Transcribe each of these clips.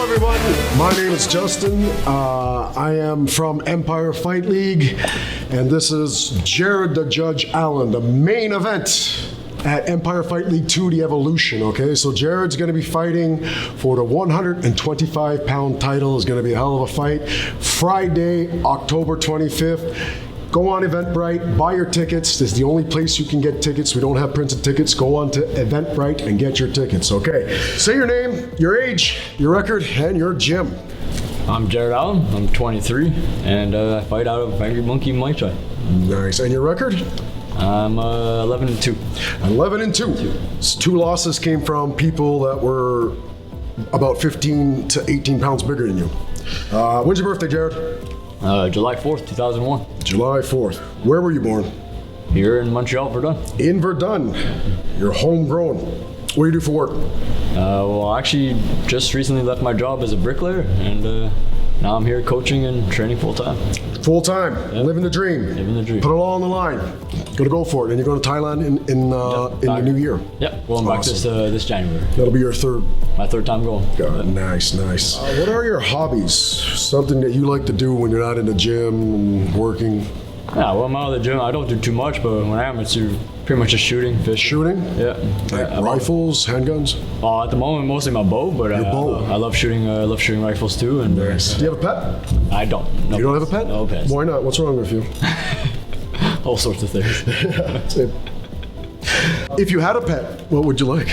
everyone. My name is Justin. I am from Empire Fight League, and this is Jerrid the Judge Allan, the main event at Empire Fight League 2, the Evolution, okay? So Jerrid's gonna be fighting for the 125-pound title. It's gonna be a hell of a fight. Friday, October 25th. Go on Eventbrite, buy your tickets. This is the only place you can get tickets. We don't have printed tickets. Go on to Eventbrite and get your tickets, okay? Say your name, your age, your record, and your gym. I'm Jerrid Allan. I'm 23, and I fight out of Angry Monkey Muay Thai. Nice. And your record? I'm 11-2. 11-2. So 2 losses came from people that were about 15 to 18 pounds bigger than you. When's your birthday, Jerrid? July 4th, 2001. July 4th. Where were you born? Here in Montreal, Verdun. In Verdun. You're homegrown. What do you do for work? Well, I actually just recently left my job as a bricklayer, and now I'm here coaching and training full time. Full time, living the dream. Living the dream. Put it all on the line. Gonna go for it. And you're going to Thailand in the new year. Yep, going back this January. That'll be your my third time going. Nice. What are your hobbies? Something that you like to do when you're not in the gym and working? Yeah, well, I'm out of the gym. I don't do too much, but when I am, it's pretty much just shooting, fishing. Shooting? Yeah. Like rifles, handguns? At the moment, mostly my bow, but Your bow. I love shooting. Love shooting rifles too. And nice. Do you have a pet? I don't. No You don't pets. have a pet? No pets. Why not? What's wrong with you? All sorts of things. If you had a pet, what would you like?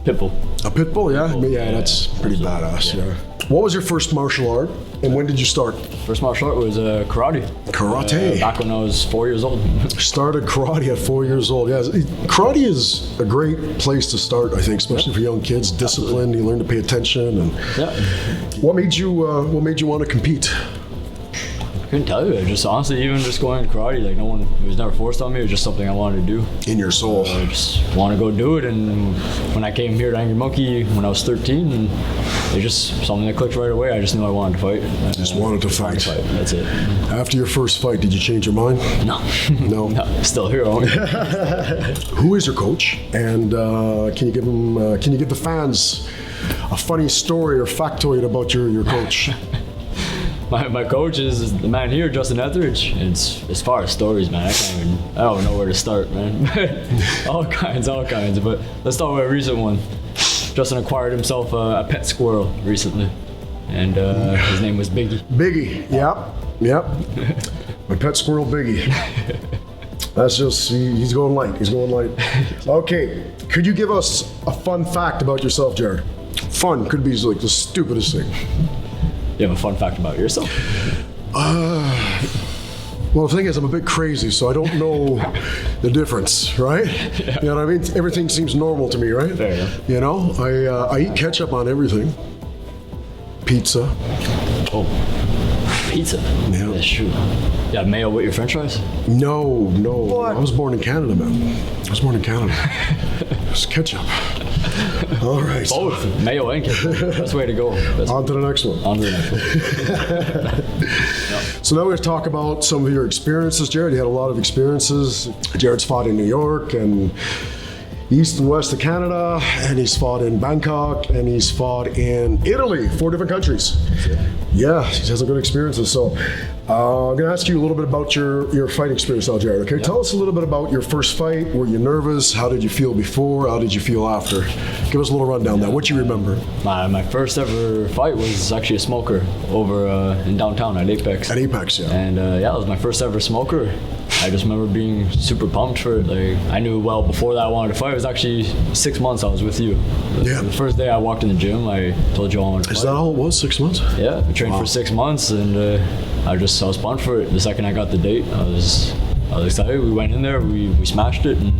Pitbull. A pit bull, yeah? Yeah, that's pretty badass, yeah. What was your first martial art, and when did you start? First martial art was karate. Karate? Back when I was 4 years old. Started karate at 4 years old. Yeah, karate is a great place to start, I think, especially for young kids. Discipline, you learn to pay attention. And What made you want to compete? I couldn't tell you. Just honestly, even just going to karate, like it was never forced on me. It was just something I wanted to do. In your soul. I just want to go do it. And when I came here to Angry Monkey when I was 13, and it just something that clicked right away. I just knew I wanted to fight. Just wanted to fight. That's it. After your first fight, did you change your mind? No. No. No. Still here. Who is your coach? And can you give the fans a funny story or factoid about your coach? My coach is the man here, Justin Etheridge. It's as far as stories, man. I don't know where to start, man. all kinds. But let's start with a recent one. Justin acquired himself a pet squirrel recently, and his name was Biggie. Biggie, yep. My pet squirrel, Biggie. That's just, he's going light. Okay, could you give us a fun fact about yourself, Jerrid? Fun could be like the stupidest thing. You have a fun fact about yourself? Well, the thing is, I'm a bit crazy, so I don't know the difference, right? Yeah. You know what I mean? Everything seems normal to me, right? Fair enough. You know, I eat ketchup on everything. Pizza. Oh, pizza. Yeah. That's true. You have mayo with your French fries? No. What? I was born in Canada, man. It's ketchup. All right. Both mayo and ketchup. That's the way to go. On to the next one. So now we're going to talk about some of your experiences, Jerrid. You had a lot of experiences. Jerrid's fought in New York and east and west of Canada, and he's fought in Bangkok, and he's fought in Italy, 4 different countries. Yeah, he has some good experiences. So I'm going to ask you a little bit about your fighting experience now, Jerrid, okay? Yeah. Tell us a little bit about your first fight. Were you nervous? How did you feel before? How did you feel after? Give us a little rundown now. What you remember? My first ever fight was actually a smoker over in downtown at Apex. At Apex, yeah. And it was my first ever smoker. I just remember being super pumped for it. Like, I knew well before that I wanted to fight. It was actually 6 months I was with you. Yeah. The first day I walked in the gym, I told you I wanted to fight. Is that all it was, 6 months? Yeah, I trained for 6 months, and I was pumped for it. The second I got the date, I was excited. We went in there, we smashed it, and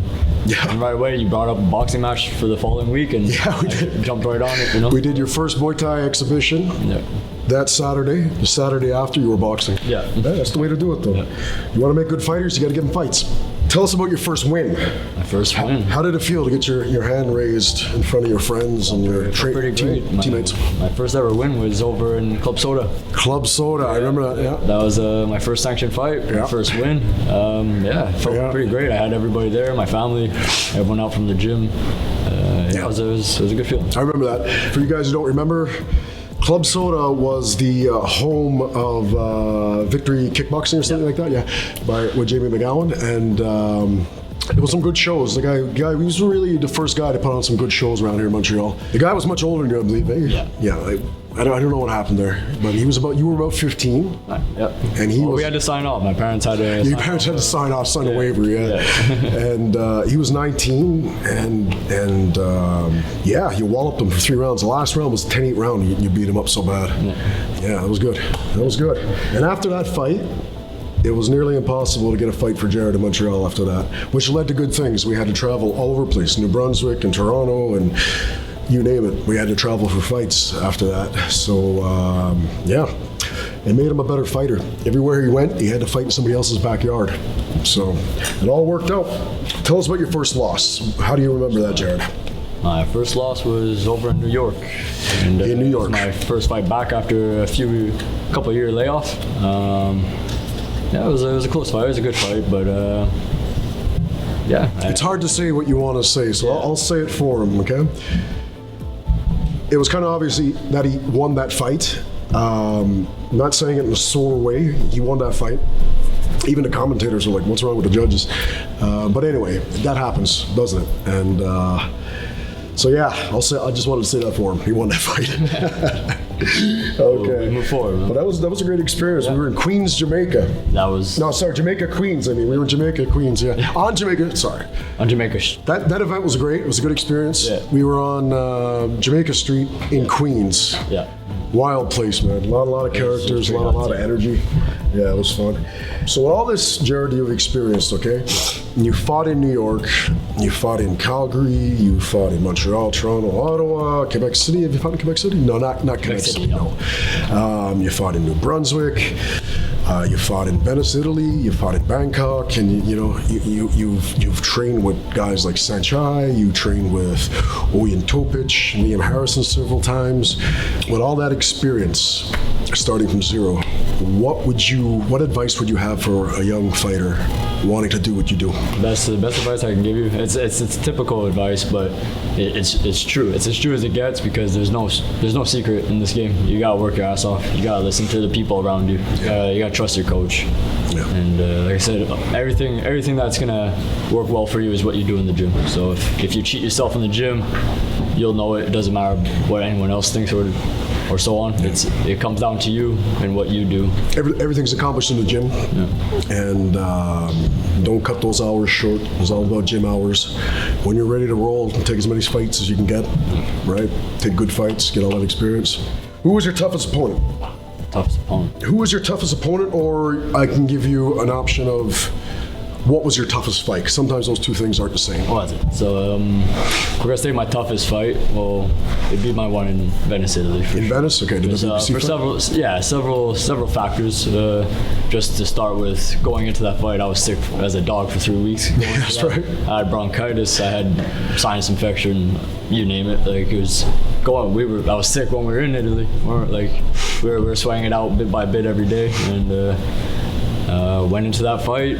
right away you brought up a boxing match for the following week, and we did. Jumped right on it. You know, we did your first Muay Thai exhibition. Yeah. That Saturday, the Saturday after, you were boxing. Yeah. That's the way to do it, though. Yeah. You want to make good fighters, you got to give them fights. Tell us about your first win. My first win. How did it feel to get your hand raised in front of your friends and your teammates? My first ever win was over in Club Soda. Club Soda, I remember that, yeah. That was my first sanctioned fight, my first win. It felt pretty great. I had everybody there, my family, everyone out from the gym. it was a good feeling. I remember that. For you guys who don't remember, Club Soda was the home of Victory Kickboxing or something like that, with Jamie McGowan, and it was some good shows. The guy, he was really the first guy to put on some good shows around here in Montreal. The guy was much older than you, I believe. Eh? Yeah. I don't know what happened there, but you were about 15. Yep. And we had to sign off. My parents had to. Your parents had to sign a waiver, and he was 19, and you walloped him for 3 rounds. The last round was a 10-8 round. You beat him up so bad. Yeah, that was good. And after that fight, it was nearly impossible to get a fight for Jerrid in Montreal after that, which led to good things. We had to travel all over the place, New Brunswick and Toronto, and you name it. We had to travel for fights after that. So, it made him a better fighter. Everywhere he went, he had to fight in somebody else's backyard. So, it all worked out. Tell us about your first loss. How do you remember that, Jerrid? My first loss was over in New York. And, in New York. It was my first fight back after a couple of year layoff. It was a close fight. It was a good fight, but it's hard to say what you want to say, so I'll say it for him, okay? It was kind of obvious that he won that fight. Not saying it in a sore way. He won that fight. Even the commentators were like, "What's wrong with the judges?" But anyway, that happens, doesn't it? And I just wanted to say that for him. He won that fight. Okay. We move forward, man. But that was a great experience. Yeah. We were in Queens, Jamaica. Jamaica, Queens. I mean, we were in Jamaica, Queens. Yeah. On Jamaica. Sorry. On Jamaica. That event was great. It was a good experience. Yeah. We were on Jamaica Street in Queens. Yeah. Wild place, man. A lot of characters, a lot of energy. Yeah, it was fun. So all this, Jerrid, you've experienced, okay? You fought in New York, you fought in Calgary, you fought in Montreal, Toronto, Ottawa, Quebec City. Have you fought in Quebec City? No, not Quebec City, no. You fought in New Brunswick. You fought in Venice, Italy. You fought in Bangkok, and you've trained with guys like Sanchai. You trained with Oyen Topic, Liam Harrison several times. With all that experience, starting from zero, what advice would you have for a young fighter wanting to do what you do? That's the best advice I can give you. It's typical advice, but it's true. It's as true as it gets, because there's no secret in this game. You gotta work your ass off. You gotta listen to the people around you. You gotta trust your coach. Yeah. And like I said, everything that's gonna work well for you is what you do in the gym. So if you cheat yourself in the gym, you'll know it. It doesn't matter what anyone else thinks or so on. It comes down to you and what you do. Everything's accomplished in the gym, and don't cut those hours short. It's all about gym hours. When you're ready to roll, take as many fights as you can get, right? Take good fights, get all that experience. Who was your toughest opponent? Who was your toughest opponent, or I can give you an option of what was your toughest fight? 'Cause sometimes those two things aren't the same. What was it? So, if we're gonna say my toughest fight, well, it'd be my one in Venice, Italy. Venice? Okay. For several factors. Just to start with, going into that fight, I was sick as a dog for 3 weeks. That's right. I had bronchitis. I had sinus infection. You name it. Like, it was going. I was sick when we were in Italy. We were sweating it out bit by bit every day, and went into that fight.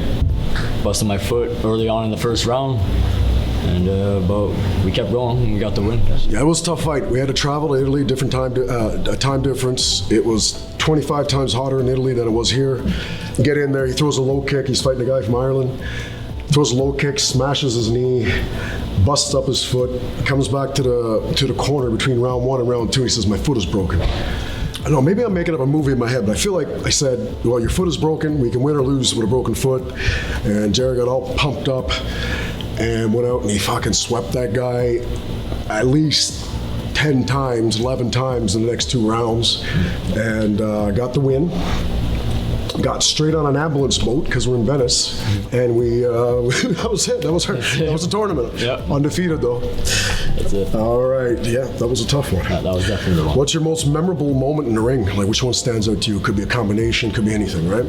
Busted my foot early on in the first round, but we kept going and we got the win. Yeah, it was a tough fight. We had to travel to Italy, different time difference. It was 25 times hotter in Italy than it was here. Get in there, he throws a low kick. He's fighting a guy from Ireland. Throws a low kick, smashes his knee, busts up his foot, comes back to the corner between round 1 and round 2. He says, "My foot is broken." I don't know, maybe I'm making up a movie in my head, but I feel like I said, well, your foot is broken. We can win or lose with a broken foot. And Jerrid got all pumped up and went out and he fucking swept that guy at least 10 times, 11 times in the next 2 rounds, and got the win. Got straight on an ambulance boat because we're in Venice, and we that was it. That was the tournament. Yeah. Undefeated though. That's it. All right. Yeah, that was a tough one. That was definitely the one. What's your most memorable moment in the ring? Like, which one stands out to you? Could be a combination, could be anything, right?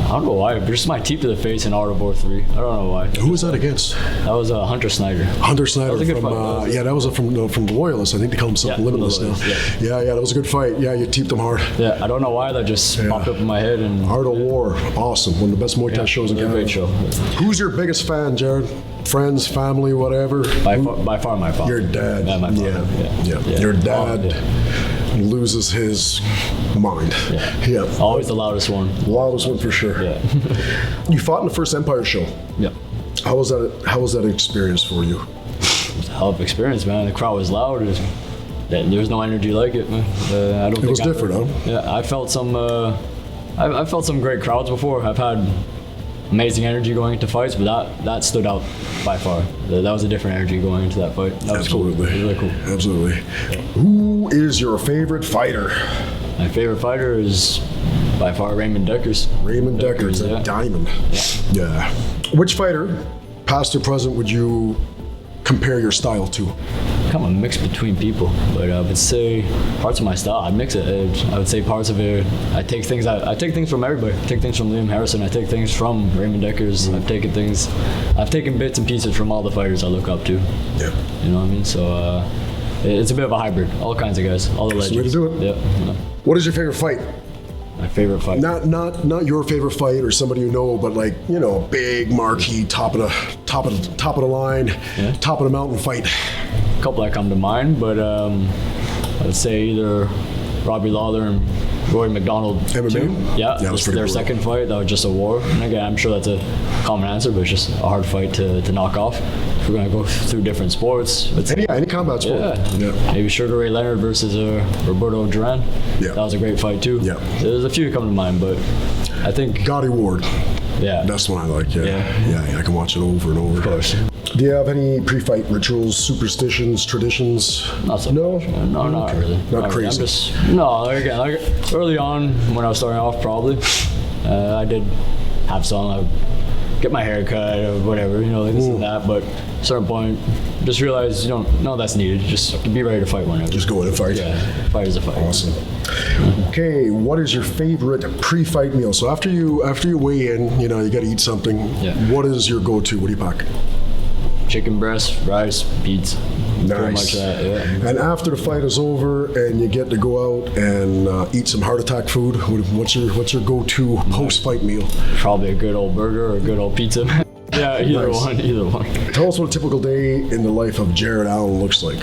I don't know why. Just my teeth to the face in Art of War 3. I don't know why. Who was that against? That was Hunter Snyder. Hunter Snyder. That was a good from fight. that was from the Loyalists. I think they call himself Limitless now. Yeah, that was a good fight. Yeah, you teeped him hard. Yeah, I don't know why that just popped up in my head. And Art of War, awesome. One of the best Muay Thai shows in Canada. Great show. Who's your biggest fan, Jerrid? friends, family, whatever? By far my father. Your dad. Yeah, my father. Yeah. Your dad loses his mind. Yeah. Always the loudest one. Loudest one for sure. Yeah. You fought in the first Empire show. Yeah. How was that experience for you? It was a hell of an experience, man. The crowd was loud. There's no energy like it, man. I don't think it was different, huh? Yeah, I felt some. I felt some great crowds before. I've had amazing energy going into fights, but that stood out by far. That was a different energy going into that fight. That was Absolutely. cool. It was really cool. Absolutely. Who is your favorite fighter? My favorite fighter is by far Raymond Deckers. Raymond Deckers, a diamond. Yeah. Which fighter, past or present, would you compare your style to? Kind of a mix between people, but I would say parts of my style, I mix it. I would say parts of it, I take things from everybody. I take things from Liam Harrison. I take things from Raymond Deckers. I've taken bits and pieces from all the fighters I look up to. Yeah. You know what I mean? So it's a bit of a hybrid. All kinds of guys, all the legends. That's the way to do it. Yeah. What is your favorite fight? My favorite fight. Not your favorite fight or somebody you know, but like, you know, big marquee, top of the line, top of the mountain fight. A couple that come to mind, but I would say either Robbie Lawler and Rory McDonald. MMA? Yeah, that was their pretty second fight. That was just a war. And again, I'm sure that's a common answer, but it's just a hard fight to knock off. If we're gonna go through different sports, any combat sport. Yeah. Maybe Sugar Ray Leonard versus Roberto Duran. Yeah. That was a great fight too. Yeah. There's a few that come to mind, but I think Gotti Ward. Yeah. That's one I like. Yeah. I can watch it over and over. Of course. Do you have any pre-fight rituals, superstitions, traditions? Not so No? much. No, not really. Not crazy. I'm just again, like early on when I was starting off, probably I did have some. I would get my hair cut or whatever, like this and that. But at a certain point, just realize you don't know that's needed. Just be ready to fight whenever. Just go in and fight. Yeah, fight is a fight. Awesome. Okay, what is your favorite pre-fight meal? So after you weigh in, you got to eat something. Yeah. What is your go-to? What do you pack? Chicken breast, rice, pizza. Nice. Pretty much that, yeah. And after the fight is over and you get to go out and eat some heart attack food, what's your go-to post-fight meal? Probably a good old burger or a good old pizza. Yeah, either one. Tell us what a typical day in the life of Jerrid Allan looks like.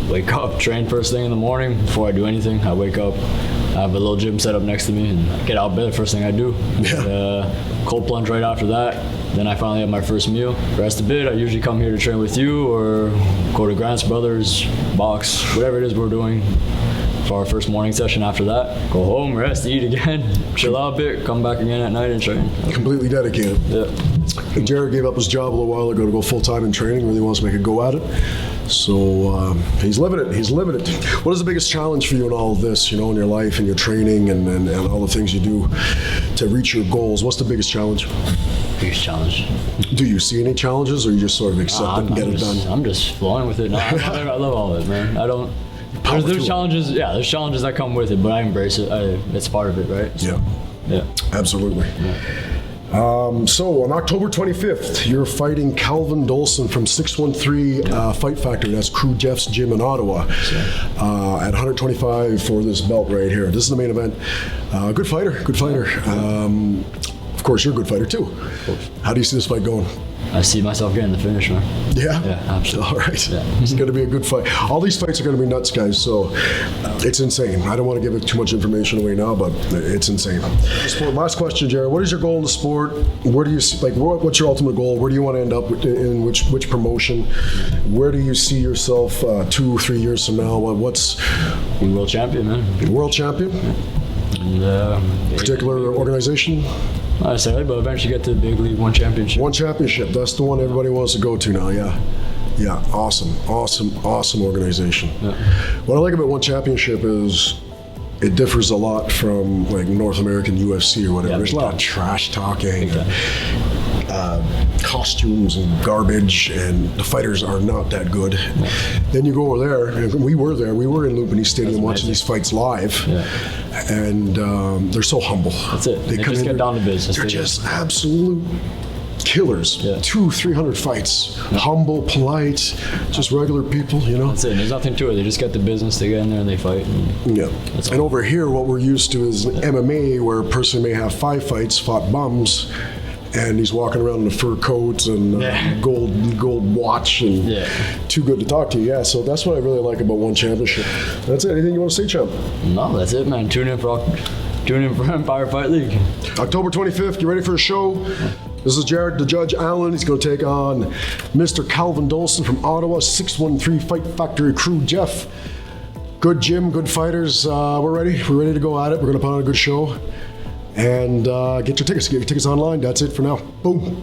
Wake up, train first thing in the morning. Before I do anything, I wake up, I have a little gym set up next to me, and I get out of bed, first thing I do. Yeah. Cold plunge right after that. Then I finally have my first meal. Rest a bit, I usually come here to train with you or go to Grant's Brothers, box, whatever it is we're doing for our first morning session. After that, go home, rest, eat again, chill out a bit, come back again at night and train. Completely dedicated. Yeah. Jared gave up his job a little while ago to go full-time in training, really wants to make a go at it. So he's living it. What is the biggest challenge for you in all of this, in your life and your training and all the things you do to reach your goals? What's the biggest challenge? Biggest challenge. Do you see any challenges or you just sort of accept it and get it done? I'm just flowing with it. No, I love all of it, man. I don't. There's challenges. Yeah, there's challenges that come with it, but I embrace it. It's part of it, right? So, yeah. Absolutely. Yeah. So on October 25th, you're fighting Calvin Dolson from 613 Fight Factory. That's Crew Jeff's gym in Ottawa. At 125 for this belt right here. This is the main event. Good fighter. Of course, you're a good fighter too. How do you see this fight going? I see myself getting the finish, man. Yeah? Yeah, absolutely. All right. Yeah. It's going to be a good fight. All these fights are going to be nuts, guys, so it's insane. I don't want to give too much information away now, but it's insane. Last question, Jared. What is your goal in the sport? Where do you see, what's your ultimate goal? Where do you want to end up in which promotion? Where do you see yourself 2-3 years from now? What's... Be world champion, man. World champion? And, particular organization? Not necessarily, but eventually get to the big league, one championship. One championship. That's the one everybody wants to go to now. Yeah. Awesome organization. Yeah. What I like about one championship is it differs a lot from North American UFC or whatever. There's a lot of trash talking, costumes and garbage, and the fighters are not that good. Yeah. Then you go over there, and we were there. We were in Lumpini Stadium watching these fights live, and they're so humble. That's it. They just get down to business. They're just absolute killers. 200-300 fights. Humble, polite, just regular people, That's it. There's nothing to it. They just get the business, they get in there and they fight. And over here, what we're used to is MMA, where a person may have 5 fights, fought bums, and he's walking around in a fur coat and gold watch, and too good to talk to you. Yeah, so that's what I really like about one championship. That's it. Anything you want to say, champ? No, that's it, man. Tune in for Empire Fight League. October 25th, get ready for a show. This is Jerrid the Judge Allan. He's going to take on Mr. Calvin Dolson from Ottawa, 613 Fight Factory crew. Jeff, good gym, good fighters. We're ready. We're ready to go at it. We're going to put on a good show. And get your tickets. Get your tickets online. That's it for now. Boom.